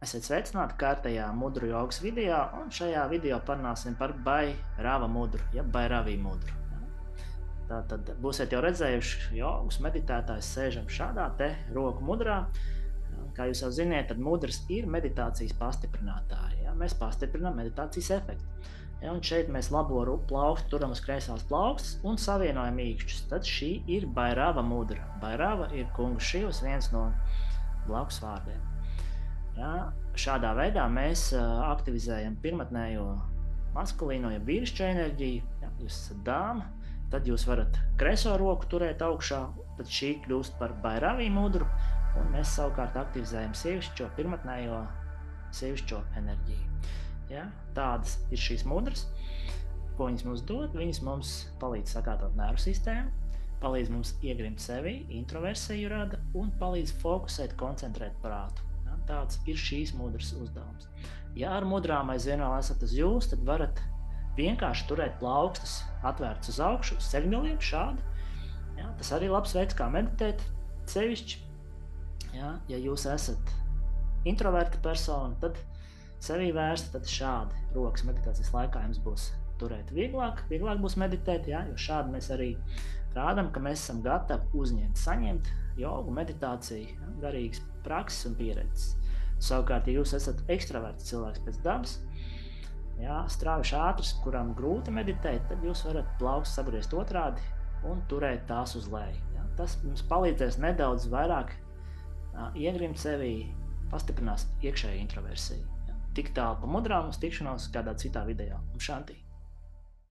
Esiet sveicināti kārtējā mudru jogas video, un šajā video parunāsim par Bhairava mudru, jeb Bhairavī mudru. Tātad būsiet jau redzējuši jogas meditētājs sēžam šādā te roku mudrā. Kā jūs jau ziniet, tad mudras ir meditācijas pastiprinātāji. Ja? Mēs pastiprinām meditācijas efektu. Ja? Un šeit mēs labo plaukstu turam uz kreisās plaukstas un savienojam īkšķus. Tad šī ir Bhairava mudra. Bhairava ir kunga Šivas viens no blakus vārdiem. Ja? Šādā veidā mēs aktivizējam pirmatnējo maskulīno, ja vīrišķo enerģiju. Ja? Jūs esat dāma, tad jūs varat kreiso roku turēt augšā, tad šī kļūst par Bhairavī mudru, un mēs savukārt aktivizējam sievišķo, pirmatnējo sievišķo enerģiju. Ja? Tādas ir šīs mudras, ko viņas mums dod. Viņas mums palīdz sakārtot nervu sistēmu, palīdz mums iegrimt sevi, introversiju rada un palīdz fokusēt, koncentrēt prātu. Ja? Tāds ir šīs mudras uzdevums. Ja ar mudrām aizvien vēl esat uz jūs, tad varat vienkārši turēt plaukstas atvērts uz augšu, uz ceļgaliem šādi. Ja? Tas arī labs veids, kā meditēt, sevišķi. Ja jūs esat introverta persona, tad sevī vērsta, tad šādi rokas meditācijas laikā jums būs turēt vieglāk būs meditēt, ja? Jo šādi mēs arī rādam, ka mēs esam gatavi saņemt jogu, meditāciju, ja? Garīgas prakses un pieredzes. Savukārt, ja jūs esat ekstraverts cilvēks pēc dabas, ja? Strauji ātrs, kuram grūti meditēt, tad jūs varat plaukstas sagriezt otrādi un turēt tās uz leju. Ja? Tas mums palīdzēs nedaudz vairāk iegrimt sevī, pastiprinās iekšēju introversiju. Ja? Tik tālu pa mudrām, uz tikšanos kādā citā video. Šanti!